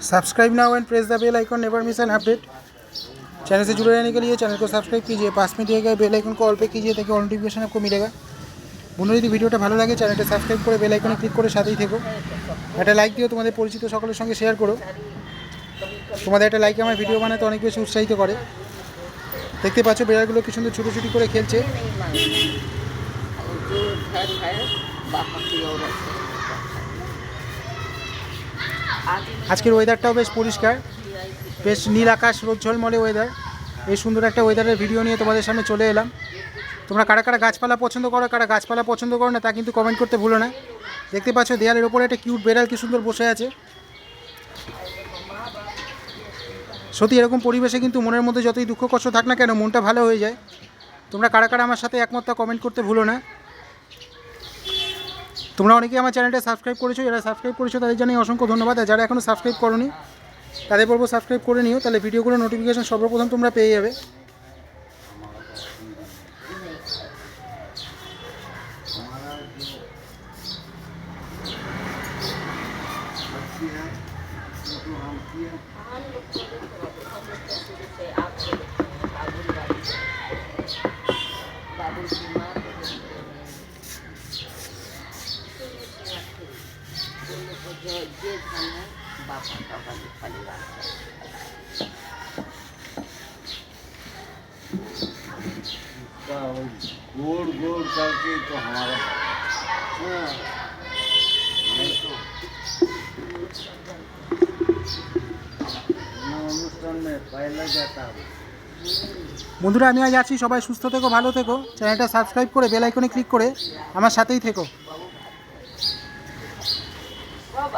Subscribe now and press the bell icon, never miss an update. Channel से जुड़े रहने के लिए चैनल को सब्सक्राइब कीजिए, पास में दिए गए बेल आइकन को ऑल पे कीजिए ताकि ऑल नोटिफिकेशन आपको मिलेगा। বন্ধুরা যদি ভিডিওটা ভালো লাগে চ্যানেলটা সাবস্ক্রাইব করে বেল আইকনে ক্লিক করে সাথেই থেকো। একটা লাইক দিও, তোমাদের পরিচিত সকলের সঙ্গে শেয়ার করো। তোমাদের একটা লাইক আমার ভিডিও বানাতে অনেক বেশি উৎসাহিত করে। দেখতে পাচ্ছ বেড়ালগুলো কি সুন্দর ছুটোছুটি করে খেলছে। আজকের ওয়েদারটাও বেশ পরিষ্কার, বেশ নীল আকাশ, রোদ ঝলমলে ওয়েদার। এই সুন্দর একটা ওয়েদারের ভিডিও নিয়ে তোমাদের সামনে চলে এলাম। তোমরা কারা কারা গাছপালা পছন্দ করো, কারা গাছপালা পছন্দ করো না তা কিন্তু কমেন্ট করতে ভুলো না। দেখতে পাচ্ছ দেয়ালের ওপরে একটা কিউট বেড়াল কি সুন্দর বসে আছে। সত্যি এরকম পরিবেশে কিন্তু মনের মধ্যে যতই দুঃখ কষ্ট থাক না কেন মনটা ভালো হয়ে যায়। তোমরা কারা কারা আমার সাথে একমত তা কমেন্ট করতে ভুলো না। তোমরা অনেকেই আমার চ্যানেলটা সাবস্ক্রাইব করেছো, যারা সাবস্ক্রাইব করেছো তাদের জানাই অসংখ্য ধন্যবাদ। আর যারা এখনও সাবস্ক্রাইব করোনি তাদের বলবো সাবস্ক্রাইব করে নিও, তাহলে ভিডিওগুলো নোটিফিকেশন সর্বপ্রথম তোমরা পেয়ে যাবে। गोल गोल करके तो हमारा অনুষ্ঠান में पहला जाता है। বন্ধুরা আমি আজ আছি, সবাই সুস্থ থেকো, ভালো থেকো। চ্যানেলটা সাবস্ক্রাইব করে বেল আইকনে ক্লিক করে আমার সাথেই থেকো।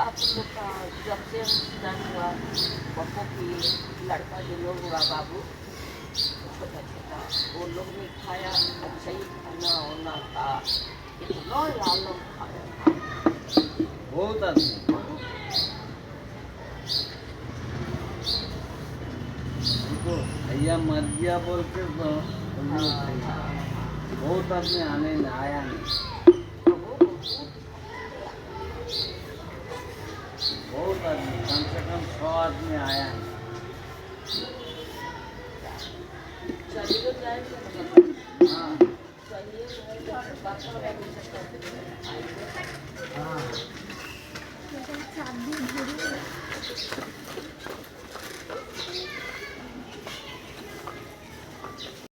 आप लोग का जब से एक्सीडेंट हुआ पप्पू की लड़का जो लोग हुआ बाबू छोटा छोटा, वो लोग ने खाया सही खाना होना था, इतना लालम खाया बहुत आदमी उनको भैया मर गया बोल के तो बहुत आदमी आने आया नहीं, बहुत आदमी कम से कम 100 आदमी आया है। चलिए जाए हाँ चलिए